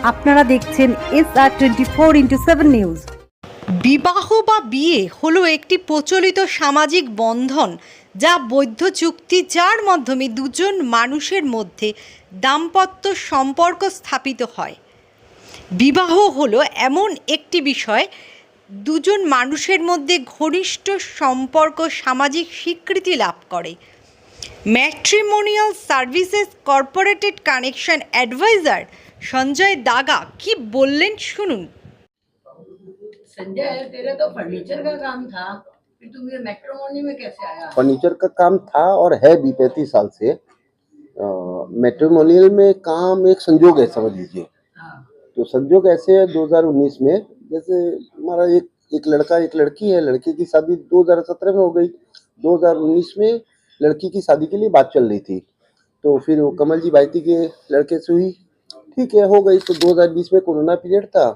আপনারা দেখছেন SR24x7 news. বিবাহ বা বিয়ে হলো একটি প্রচলিত সামাজিক বন্ধন, যা বৈধ চুক্তি, যার মাধ্যমে দুজন মানুষের মধ্যে দাম্পত্য সম্পর্ক স্থাপিত হয়। বিবাহ হলো এমন একটি বিষয় দুজন মানুষের মধ্যে ঘনিষ্ঠ সম্পর্ক সামাজিক স্বীকৃতি লাভ করে। Matrimonial services corporated connection adviser Sanjay Daga কি বললেন শুনুন। संजय, तेरा तो फर्नीचर का काम था, फिर तुम ये मैट्रिमोनी में कैसे आया? फर्नीचर का काम था और है भी 35 साल से। मैट्रिमोनियल में काम एक संजोग है, समझ लीजिए। हाँ, तो संजोग ऐसे है 2019 में, जैसे हमारा एक लड़का एक लड़की है, लड़के की शादी 2017 में हो गई। 2019 में लड़की की शादी के लिए बात चल रही थी, तो फिर वो कमल जी बाइती के लड़के से हुई, ठीक है, हो गई। तो 2020 में कोरोना पीरियड था,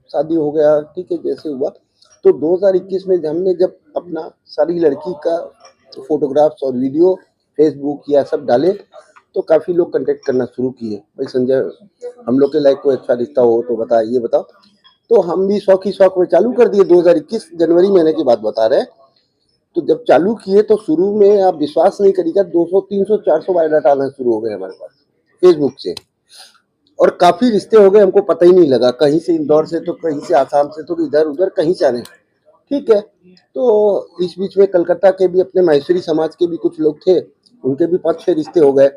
शादी हो गया, ठीक है, जैसे हुआ। तो 2021 में हमने जब अपना सारी लड़की का फोटोग्राफ्स और वीडियो फेसबुक या सब डाले, तो काफ़ी लोग कांटेक्ट करना शुरू किए, भाई संजय हम लोग के लाइक कोई अच्छा रिश्ता हो तो बता, ये बताओ। तो हम भी शौक ही शौक में चालू कर दिए। 2021 जनवरी महीने की बात बता रहे हैं। तो जब चालू किए तो शुरू में आप विश्वास नहीं करिएगा, 200 300 400 बायोडाटा आना शुरू हो गए हमारे पास फेसबुक से, और काफ़ी रिश्ते हो गए, हमको पता ही नहीं लगा, कहीं से इंदौर से, तो कहीं से आसाम से, तो इधर उधर कहीं से आने, ठीक है। तो इस बीच में कलकत्ता के भी अपने माहेश्वरी समाज के भी कुछ लोग थे, उनके भी 5-6 रिश्ते हो गए।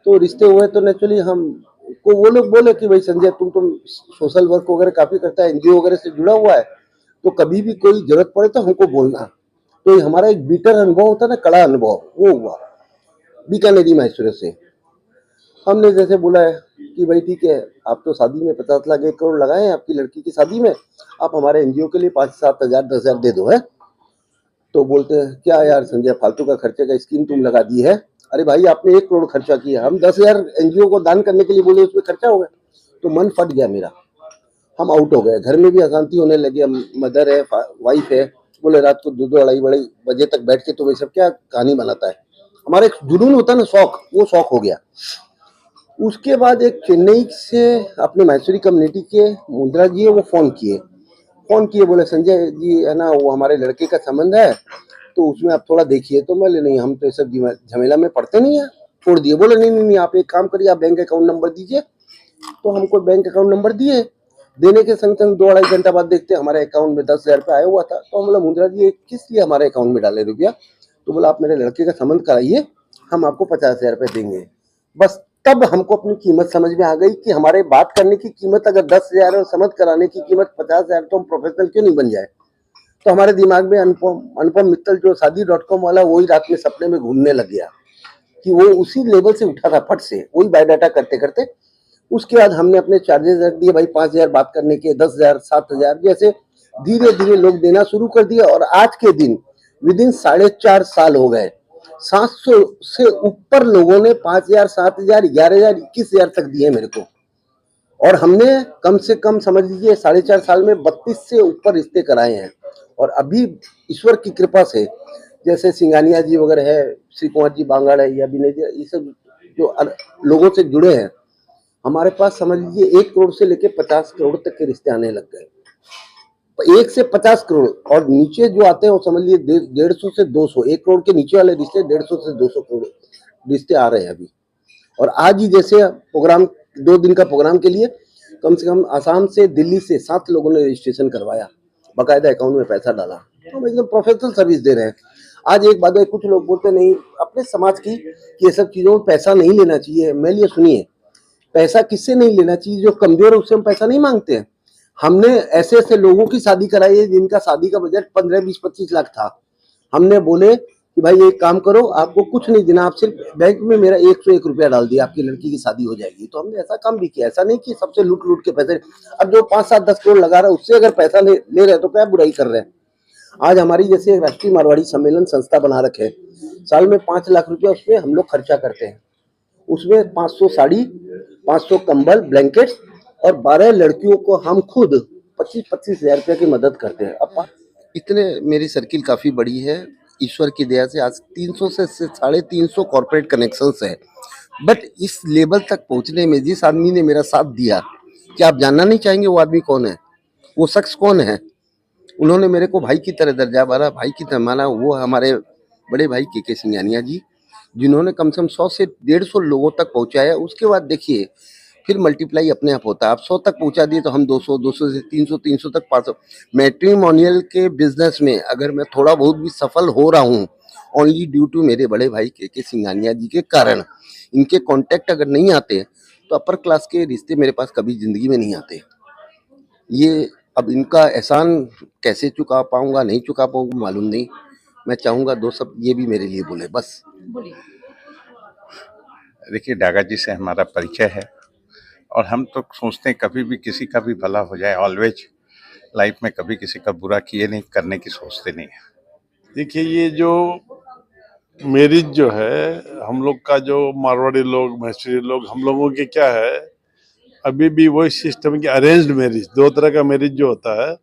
तो रिश्ते हुए तो नेचुरली हमको वो लोग बोले कि भाई संजय तुम सोशल वर्क वगैरह काफ़ी करता है, एनजीओ वगैरह से जुड़ा हुआ है, तो कभी भी कोई जरूरत पड़े तो हमको बोलना। तो हमारा एक बीटर अनुभव होता है ना, कड़ा अनुभव, वो हुआ बीकानेरी माहेश्वरी से। हमने जैसे बोला है कि भाई ठीक है, आप तो शादी में 50 लाख 1 करोड़ लगाए हैं आपकी लड़की की शादी में, आप हमारे एनजीओ के लिए 5-7 हज़ार 10 हज़ार दे दो है। तो बोलते हैं क्या यार संजय, फालतू का खर्चे का स्कीम तुम लगा दी है। अरे भाई आपने 1 करोड़ खर्चा किया, हम 10 हज़ार एनजीओ को दान करने के लिए बोले, उसमें खर्चा हो गया। तो मन फट गया मेरा, हम आउट हो गए। घर में भी अशांति होने लगी। मदर है, वाइफ है, बोले रात को 2-2 अढ़ाई बजे तक बैठ के तो वही सब क्या कहानी बनाता है। हमारा एक जुनून होता है ना, शौक, वो शौक हो गया। उसके बाद एक चेन्नई से अपने माहेश्वरी कम्युनिटी के मुद्रा जी है, वो फ़ोन किए, बोले संजय जी है ना, वो हमारे लड़के का संबंध है, तो उसमें आप थोड़ा देखिए। तो मैं नहीं, हम तो ये सब झमेला में पड़ते नहीं है, छोड़ दिए। बोले नहीं, आप एक काम करिए, आप बैंक अकाउंट नंबर दीजिए। तो हमको बैंक अकाउंट नंबर दिए, देने के संग 2-2.5 घंटा बाद देखते हमारे अकाउंट में 10 हज़ार रुपये आया हुआ था। तो हम बोला मुद्रा जी किस लिए हमारे अकाउंट में डाले रुपया? तो बोला आप मेरे लड़के का संबंध कराइए, हम आपको 50 हज़ार रुपये देंगे। बस तब हमको अपनी कीमत समझ में आ गई कि हमारे बात करने की कीमत अगर 10 हज़ार और समझ कराने की कीमत 50 हज़ार, तो हम प्रोफेशनल क्यों नहीं बन जाए। तो हमारे दिमाग में अनुपम मित्तल जो शादी.com वाला, वही रात में सपने में घूमने लग गया कि वो उसी लेवल से उठा था, फट से वही बायोडाटा करते करते। उसके बाद हमने अपने चार्जेस रख दिए, भाई 5 हज़ार बात करने के, 10 हज़ार 7 हज़ार, जैसे धीरे धीरे लोग देना शुरू कर दिया। और आज के दिन विदिन 4.5 साल हो गए, 700 से ऊपर लोगों ने 5 हज़ार 7 हज़ार 11 हज़ार 21 हज़ार तक दिए मेरे को। और हमने कम से कम समझ लीजिए 4.5 साल में 32 से ऊपर रिश्ते कराए हैं। और अभी ईश्वर की कृपा से, जैसे सिंगानिया जी वगैरह है, श्री कुमार जी बांगड़ है, या विनय जी, ये सब जो लोगों से जुड़े हैं, हमारे पास समझ लीजिए 1 करोड़ से लेके 50 करोड़ तक के रिश्ते आने लग गए। 1 से 50 करोड़, और नीचे जो आते हैं वो समझ लीजिए 150 से 200, 1 करोड़ के नीचे वाले रिश्ते 150 से 200 करोड़ रिश्ते आ रहे हैं अभी। और आज ही जैसे प्रोग्राम, 2 दिन का प्रोग्राम के लिए कम से कम आसाम से, दिल्ली से 7 लोगों ने रजिस्ट्रेशन करवाया, बाकायदा अकाउंट में पैसा डाला। तो हम एकदम प्रोफेशनल सर्विस दे रहे हैं। आज एक बात है, कुछ लोग बोलते नहीं अपने समाज की कि ये सब चीज़ों में पैसा नहीं लेना चाहिए। मैं लिए सुनिए, पैसा किससे नहीं लेना चाहिए? जो कमजोर है उससे हम पैसा नहीं मांगते हैं। हमने ऐसे ऐसे लोगों की शादी कराई है जिनका शादी का बजट 15, 20, 25 लाख था। हमने बोले कि भाई एक काम करो, आपको कुछ नहीं देना, आप सिर्फ बैंक में मेरा 101 रुपया डाल दिया, आपकी लड़की की शादी हो जाएगी। तो हमने ऐसा काम भी किया। ऐसा नहीं कि सबसे लूट के पैसे। अब जो 5, 7, 10 करोड़ लगा रहा है, उससे अगर पैसा ले रहे हैं तो क्या बुराई कर रहे हैं। आज हमारी जैसे राष्ट्रीय मारवाड़ी सम्मेलन संस्था बना रखे, साल में 5 लाख रुपया उसमें हम लोग खर्चा करते हैं। उसमें 500 साड़ी, 500 कंबल, ब्लैंकेट्स, और 12 लड़कियों को हम खुद 25-25 हज़ार रुपये की मदद करते हैं। अब इतने मेरी सर्किल काफ़ी बड़ी है, ईश्वर की दया से आज 300 से 350 कॉर्पोरेट कनेक्शंस है। बट इस लेवल तक पहुंचने में जिस आदमी ने मेरा साथ दिया, क्या आप जानना नहीं चाहेंगे वो आदमी कौन है, वो शख्स कौन है? उन्होंने मेरे को भाई की तरह दर्जा माना, भाई की तरह माना। वो हमारे बड़े भाई के सिंघानिया जी, जिन्होंने कम से कम 100 से 150 लोगों तक पहुंचाया। उसके बाद देखिए फिर मल्टीप्लाई अपने आप होता है। आप 100 तक पहुंचा दिए तो हम 200, 200 से 300, 300 तक 500। मैट्रिमोनियल के बिजनेस में अगर मैं थोड़ा बहुत भी सफल हो रहा हूँ, ओनली ड्यू टू मेरे बड़े भाई के सिंघानिया जी के कारण। इनके कांटेक्ट अगर नहीं आते तो अपर क्लास के रिश्ते मेरे पास कभी जिंदगी में नहीं आते। ये अब इनका एहसान कैसे चुका पाऊंगा नहीं चुका पाऊंगा मालूम नहीं। मैं चाहूंगा 2 शब्द ये भी मेरे लिए बोले बस। देखिए, डागा जी से हमारा परिचय है और हम तो सोचते हैं कभी भी किसी का भी भला हो जाए, ऑलवेज लाइफ में कभी किसी का बुरा किए नहीं, करने की सोचते नहीं है। देखिए, ये जो मैरिज जो है हम लोग का, जो मारवाड़ी लोग, मैसूरी लोग, हम लोगों के क्या है, अभी भी वही सिस्टम की अरेंज्ड मैरिज, 2 तरह का मैरिज जो होता है,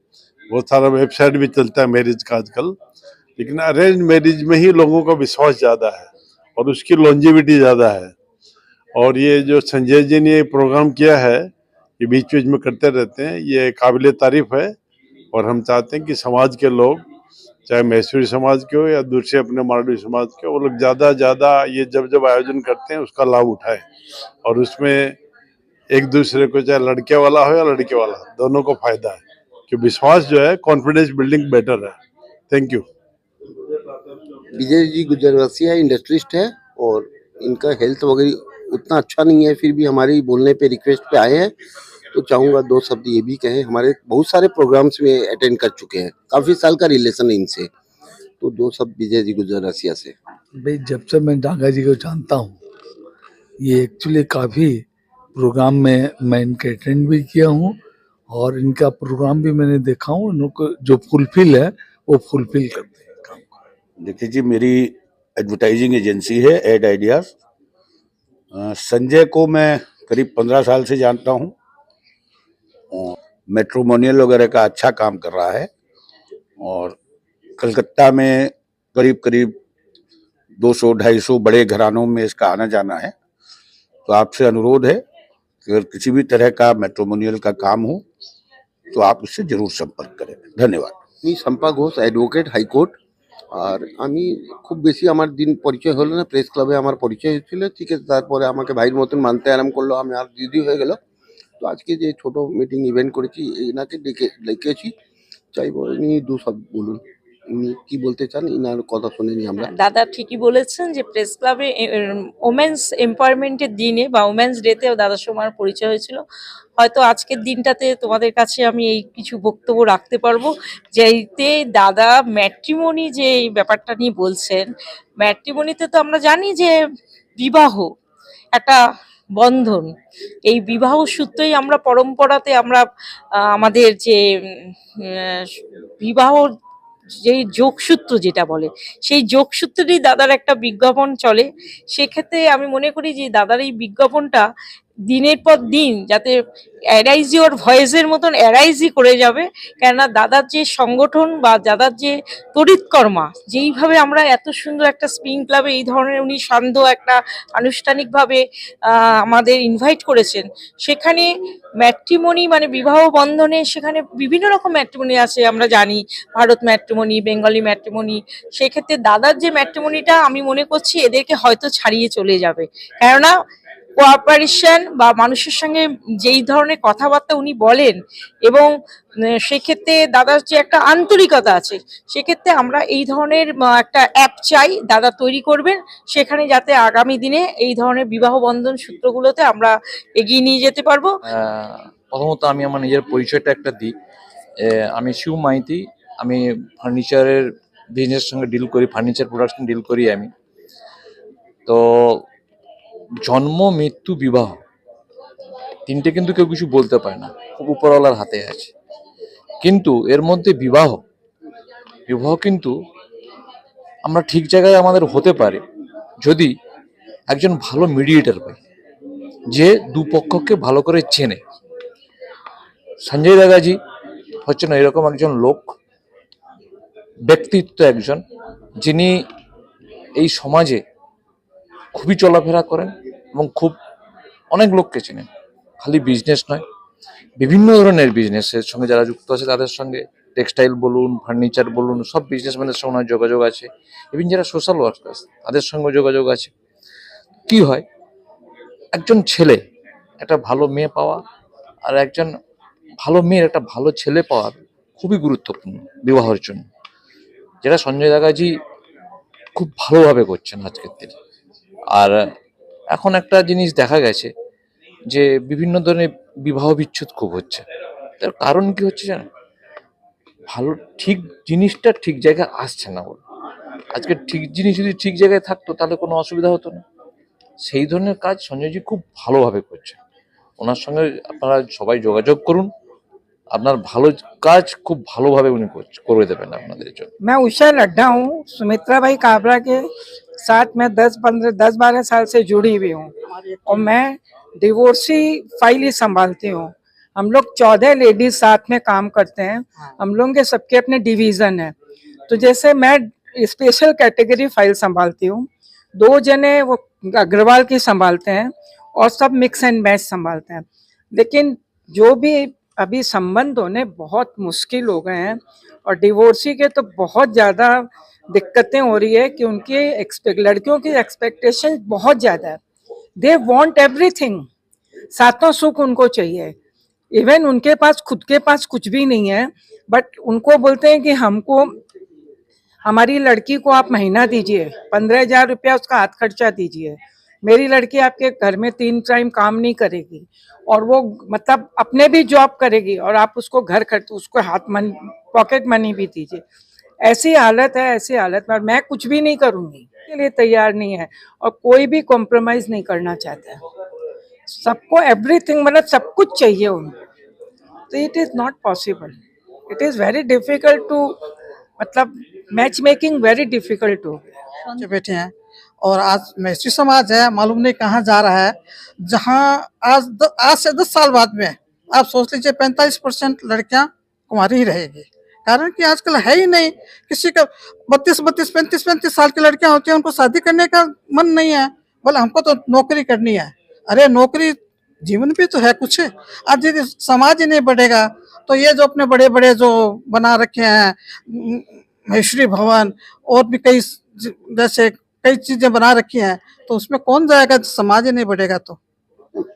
बहुत सारा वेबसाइट भी चलता है मैरिज का आजकल, लेकिन अरेंज मैरिज में ही लोगों का विश्वास ज़्यादा है और उसकी लॉन्जिविटी ज़्यादा है। और ये जो संजय जी ने प्रोग्राम किया है, ये बीच बीच में करते रहते हैं, ये काबिल तारीफ है। और हम चाहते हैं कि समाज के लोग, चाहे मैसूरी समाज के हो या दूसरे अपने मारवाड़ी समाज के, वो लोग ज़्यादा ये जब आयोजन करते हैं उसका लाभ उठाएं। और उसमें एक दूसरे को, चाहे लड़के वाला हो या लड़के वाला, दोनों को फायदा है, कि विश्वास जो है, कॉन्फिडेंस बिल्डिंग बेटर है। Thank you. विजय जी गुजरवासिया इंडस्ट्रिस्ट है और इनका हेल्थ वगैरह उतना अच्छा नहीं है, फिर भी हमारी बोलने पे रिक्वेस्ट पे आए हैं। तो चाहूँगा 2 शब्द ये भी कहें। हमारे बहुत सारे प्रोग्राम्स में अटेंड कर चुके हैं, काफ़ी साल का रिलेशन है इनसे। तो 2 शब्द विजय जी गुजरवासिया से। भाई, जब से मैं डागा जी को जानता हूँ, ये एक्चुअली काफ़ी प्रोग्राम में मैं इनके अटेंड भी किया हूँ और इनका प्रोग्राम भी मैंने देखा हूँ। इनको जो फुलफिल है वो फुलफिल करते हैं काम को। देखिए जी, मेरी एडवर्टाइजिंग एजेंसी है एड आइडियाज। संजय को मैं करीब 15 साल से जानता हूँ। मैट्रिमोनियल वगैरह का अच्छा काम कर रहा है और कलकत्ता में करीब 200-250 बड़े घरानों में इसका आना जाना है। तो आपसे अनुरोध है कि अगर किसी भी तरह का मैट्रिमोनियल का काम हो तो आप इससे जरूर संपर्क करें। धन्यवाद। Shampa Ghosh, advocate, high court. আর আমি খুব বেশি আমার দিন পরিচয় হলো না, প্রেস ক্লাবে আমার পরিচয় হয়েছিল, ঠিক আছে। তারপরে আমাকে ভাইয়ের মতন মানতে আরাম করলো, আমি আর দিদি হয়ে গেল। তো আজকে যে ছোট মিটিং ইভেন্ট করেছি, এনাকে ডেকেছি, চাইবো ইনি 2 শব্দ বলুন, ইনি কি বলতে চান, ইনার কথা শুনেনি আমরা। দাদা ঠিকই বলেছেন যে প্রেস ক্লাবে ওমেন্স এম্পাওয়ারমেন্টের দিনে বা ওমেন্স ডেতেও দাদার সঙ্গে আমার পরিচয় হয়েছিল। হয়তো আজকের দিনটাতে তোমাদের কাছে আমি এই কিছু বক্তব্য রাখতে পারবো, যেতে দাদা ম্যাট্রিমনি যে এই ব্যাপারটা নিয়ে বলছেন। ম্যাট্রিমনিতে তো আমরা জানি যে বিবাহ একটা বন্ধন, এই বিবাহ সূত্রেই আমরা পরম্পরাতে আমরা আমাদের যে বিবাহ যেই যোগসূত্র যেটা বলে, সেই যোগসূত্রেরই দাদার একটা বিজ্ঞাপন চলে। সেক্ষেত্রে আমি মনে করি যে দাদার এই বিজ্ঞাপনটা দিনের পর দিন যাতে অ্যারাইজ ইওর ভয়েসের মতন অ্যারাইজই করে যাবে। কেননা দাদার যে সংগঠন বা দাদার যে তড়িৎকর্মা, যেইভাবে আমরা এত সুন্দর একটা স্প্রিং ক্লাবে এই ধরনের উনি সান্ধ্য একটা আনুষ্ঠানিকভাবে আমাদের ইনভাইট করেছেন, সেখানে ম্যাট্রিমনি মানে বিবাহ বন্ধনে সেখানে বিভিন্ন রকম ম্যাট্রিমনি আছে, আমরা জানি ভারত ম্যাট্রিমনি, বেঙ্গলি ম্যাট্রিমনি। সেক্ষেত্রে দাদার যে ম্যাট্রিমনিটা আমি মনে করছি এদেরকে হয়তো ছাড়িয়ে চলে যাবে। কেননা কোঅপারেশন বা মানুষের সঙ্গে যেই ধরনের কথাবার্তা উনি বলেন এবং সেক্ষেত্রে দাদার যে একটা আন্তরিকতা আছে, সেক্ষেত্রে আমরা এই ধরনের একটা অ্যাপ চাই দাদা তৈরি করবেন, সেখানে যাতে আগামী দিনে এই ধরনের বিবাহ বন্ধন সূত্রগুলোতে আমরা এগিয়ে নিয়ে যেতে পারবো। প্রথমত আমি আমার নিজের পরিচয়টা একটা দিই। আমি শিব মাইতি, আমি ফার্নিচারের বিজনেসের সঙ্গে ডিল করি, ফার্নিচার প্রোডাকশন ডিল করি আমি। তো জন্ম, মৃত্যু, বিবাহ, তিনটে কিন্তু কেউ কিছু বলতে পারে না, খুব উপরওয়ালার হাতে আছে। কিন্তু এর মধ্যে বিবাহ কিন্তু আমরা ঠিক জায়গায় আমাদের হতে পারে যদি একজন ভালো মিডিয়েটর পাই, যে দুপক্ষকে ভালো করে চেনে। সঞ্জয় দাদাজি হচ্ছেন এরকম একজন লোক, ব্যক্তিত্ব একজন, যিনি এই সমাজে খুবই চলাফেরা করেন এবং খুব অনেক লোককে চেনেন। খালি বিজনেস নয়, বিভিন্ন ধরনের বিজনেসের সঙ্গে যারা যুক্ত আছে তাদের সঙ্গে টেক্সটাইল বলুন, ফার্নিচার বলুন, সব বিজনেসম্যানের সঙ্গে ওনার যোগাযোগ আছে। ইভেন যারা সোশ্যাল ওয়ার্কার্স তাদের সঙ্গে যোগাযোগ আছে। কি হয়, একজন ছেলে একটা ভালো মেয়ে পাওয়া আর একজন ভালো মেয়ের একটা ভালো ছেলে পাওয়া খুবই গুরুত্বপূর্ণ বিবাহের জন্য, যেটা সঞ্জয় দাদাজি খুব ভালোভাবে করছেন আজকের দিনে। আর এখন একটা জিনিস দেখা গেছে যে বিভিন্ন ধরনের বিবাহ বিচ্ছেদ খুব হচ্ছে। তার কারণ কি হচ্ছে জানেন? ভালো ঠিক জিনিসটা ঠিক জায়গায় আসছে না বলে। আজকে ঠিক জিনিস যদি ঠিক জায়গায় থাকতো তাহলে কোনো অসুবিধা হতো না। সেই ধরনের কাজ সঞ্জয়জি খুব ভালোভাবে করছেন। ওনার সঙ্গে আপনারা সবাই যোগাযোগ করুন, আপনার ভালো কাজ খুব ভালোভাবে উনি করে দেবেন আপনাদের জন্য। मैं उषा लड्ढा हूँ, सुमित्रा भाई काबरा के साथ में 10-12 साल से जुड़ी हुई हूँ और मैं डिवोर्सी फाइल ही संभालती हूँ। हम लोग 14 लेडीज साथ में काम करते हैं। हम लोगों के सबके अपने डिवीजन है। तो जैसे मैं स्पेशल कैटेगरी फाइल संभालती हूँ, 2 जने वो अग्रवाल की संभालते हैं और सब मिक्स एंड मैच संभालते हैं। लेकिन जो भी अभी संबंध होने बहुत मुश्किल हो गए हैं और डिवोर्सी के तो बहुत ज़्यादा दिक्कतें हो रही है कि उनकी लड़कियों की एक्सपेक्टेशन बहुत ज़्यादा है। दे वांट एवरीथिंग, सातों सुख उनको चाहिए। इवन उनके पास खुद के पास कुछ भी नहीं है, बट उनको बोलते हैं कि हमको हमारी लड़की को आप महीना दीजिए, 15,000 रुपया उसका हाथ खर्चा दीजिए। मेरी लड़की आपके घर में 3 टाइम काम नहीं करेगी और वो मतलब अपने भी जॉब करेगी और आप उसको घर खर्च उसको पॉकेट मनी भी दीजिए। ऐसी हालत है, ऐसी हालत में मैं कुछ भी नहीं करूंगी के लिए तैयार नहीं है और कोई भी कॉम्प्रोमाइज नहीं करना चाहता है। सबको एवरीथिंग मतलब सब कुछ चाहिए उनको। तो it is not possible, it is very difficult to मतलब मैच मेकिंग वेरी डिफिकल्ट हो गया। बैठे हैं और आज मैत्री समाज है, मालूम नहीं कहाँ जा रहा है। जहाँ आज से 10 साल बाद में आप सोच लीजिए 45% लड़कियां कुंवारी ही रहेगी। कारण कि आजकल है ही नहीं किसी का 32, 35 साल की लड़कियां होती हैं, उनको शादी करने का मन नहीं है, बोले हमको तो नौकरी करनी है। अरे नौकरी जीवन भी तो है कुछ। आज यदि समाज ही नहीं बढ़ेगा तो ये जो अपने बड़े बड़े जो बना रखे हैं महेश्वरी भवन और भी कई जैसे कई चीजें बना रखी हैं, तो उसमें कौन जाएगा, समाज ही नहीं बढ़ेगा। तो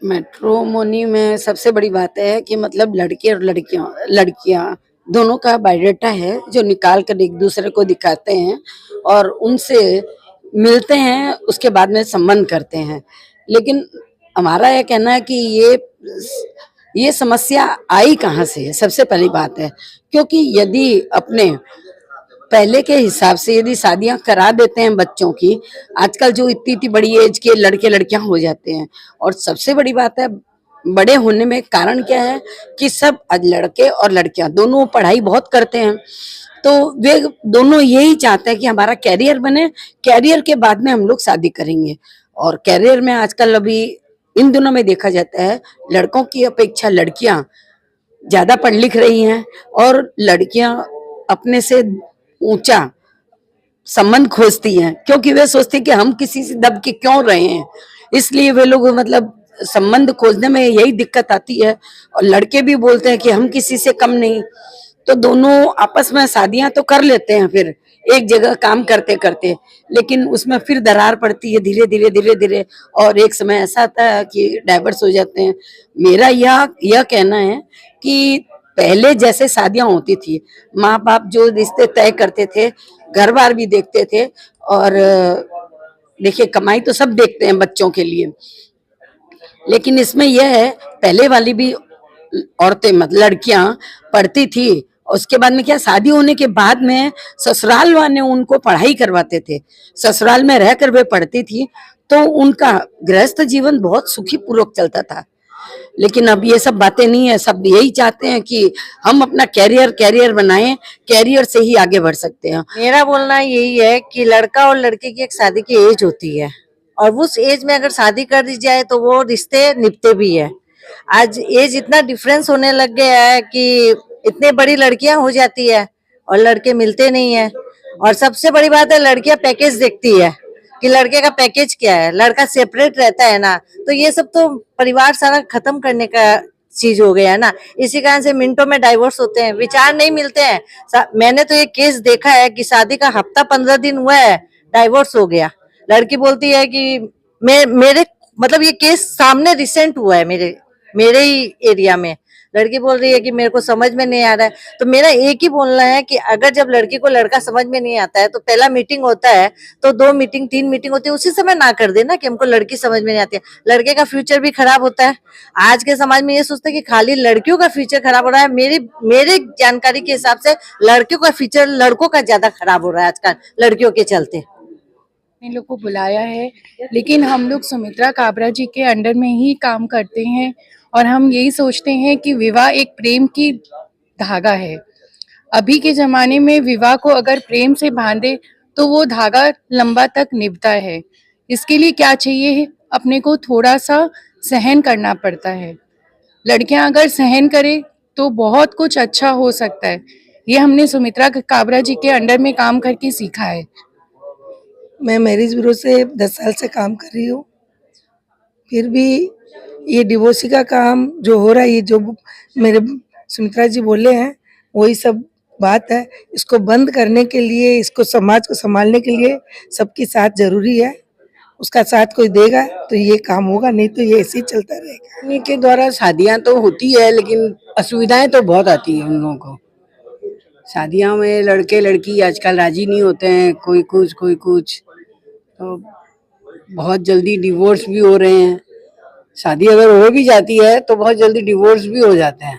मैट्रोमोनी में सबसे बड़ी बात है कि मतलब लड़के और लड़कियां दोनों का बायोडाटा है जो निकाल कर एक दूसरे को दिखाते हैं और उनसे मिलते हैं, उसके बाद में संबंध करते हैं। लेकिन हमारा यह कहना है कि ये समस्या आई कहाँ से है, सबसे पहली बात है। क्योंकि यदि अपने पहले के हिसाब से यदि शादियां करा देते हैं बच्चों की, आजकल जो इतनी बड़ी एज के लड़के लड़कियां हो जाते हैं। और सबसे बड़ी बात है बड़े होने में कारण क्या है कि सब आज लड़के और लड़कियां दोनों पढ़ाई बहुत करते हैं, तो वे दोनों यही चाहते हैं कि हमारा कैरियर बने, कैरियर के बाद में हम लोग शादी करेंगे। और कैरियर में आजकल अभी इन दिनों में देखा जाता है लड़कों की अपेक्षा लड़कियां ज्यादा पढ़ लिख रही हैं और लड़कियां अपने से ऊंचा संबंध खोजती हैं, क्योंकि वे सोचती हैं कि हम किसी से दब के क्यों रहे हैं। इसलिए वे लोग मतलब संबंध खोजने में यही दिक्कत आती है। और लड़के भी बोलते हैं कि हम किसी से कम नहीं, तो दोनों आपस में शादियां तो कर लेते हैं फिर एक जगह काम करते करते, लेकिन उसमें फिर दरार पड़ती है धीरे धीरे और एक समय ऐसा आता है कि डाइवर्स हो जाते हैं। मेरा यह कहना है कि पहले जैसे शादियां होती थी, माँ बाप जो रिश्ते तय करते थे, घर बार भी देखते थे और देखिए कमाई तो सब देखते हैं बच्चों के लिए। लेकिन इसमें यह है पहले वाली भी औरतें मतलब लड़कियां पढ़ती थी, उसके बाद में क्या शादी होने के बाद में ससुराल वाले उनको पढ़ाई करवाते थे, ससुराल में रहकर वे पढ़ती थी, तो उनका गृहस्थ जीवन बहुत सुखी पूर्वक चलता था। लेकिन अब ये सब बातें नहीं है, सब यही चाहते हैं कि हम अपना कैरियर बनाएं, कैरियर से ही आगे बढ़ सकते हैं। मेरा बोलना यही है कि लड़का और लड़की की एक शादी की एज होती है और उस एज में अगर शादी कर दी जाए तो वो रिश्ते निपटे भी है। आज एज इतना डिफरेंस होने लग गया है कि इतनी बड़ी लड़कियां हो जाती है और लड़के मिलते नहीं है। और सबसे बड़ी बात है लड़कियां पैकेज देखती है कि लड़के का पैकेज क्या है, लड़का सेपरेट रहता है ना, तो ये सब तो परिवार सारा खत्म करने का चीज हो गया है ना, इसी कारण से मिनटों में डाइवोर्स होते हैं, विचार नहीं मिलते हैं। मैंने तो ये केस देखा है कि शादी का हफ्ता 15 दिन हुआ है, डाइवोर्स हो गया। लड़की बोलती है कि मेरे मतलब ये केस सामने रिसेंट हुआ है मेरे ही एरिया में। लड़की बोल रही है कि मेरे को समझ में नहीं आ रहा है। तो मेरा एक ही बोलना है कि अगर जब लड़की को लड़का समझ में नहीं आता है तो पहला मीटिंग होता है, तो 2 मीटिंग 3 मीटिंग होती है, उसी समय ना कर देना कि हमको लड़की समझ में नहीं आती है। लड़के का फ्यूचर भी खराब होता है। आज के समाज में ये सोचते हैं कि खाली लड़कियों का फ्यूचर खराब हो रहा है। मेरे जानकारी के हिसाब से लड़कियों का फ्यूचर लड़कों का ज्यादा खराब हो रहा है आजकल, लड़कियों के चलते। इन लोग को बुलाया है, लेकिन हम लोग सुमित्रा काबरा जी के अंडर में ही काम करते हैं और हम यही सोचते हैं कि विवाह एक प्रेम की धागा है। अभी के जमाने में विवाह को अगर प्रेम से बांधे तो वो धागा लंबा तक निभता है। इसके लिए क्या चाहिए, अपने को थोड़ा सा सहन करना पड़ता है। लड़कियां अगर सहन करे तो बहुत कुछ अच्छा हो सकता है। ये हमने सुमित्रा काबरा जी के अंडर में काम करके सीखा है। मैं मैरिज ब्यूरो से 10 साल से काम कर रही हूँ। फिर भी ये डिवोर्सी का काम जो हो रहा है, ये जो मेरे सुमित्रा जी बोले हैं वही सब बात है। इसको बंद करने के लिए, इसको समाज को संभालने के लिए सबकी साथ जरूरी है। उसका साथ कोई देगा तो ये काम होगा, नहीं तो ये ऐसे ही चलता रहेगा। इन्हीं के द्वारा शादियां तो होती है, लेकिन असुविधाएं तो बहुत आती है उन लोगों को। शादियों में लड़के लड़की आजकल राजी नहीं होते हैं, कोई कुछ, तो बहुत जल्दी डिवोर्स भी हो रहे हैं। शादी अगर हो भी जाती है तो बहुत जल्दी डिवोर्स भी हो जाते हैं।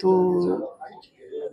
तो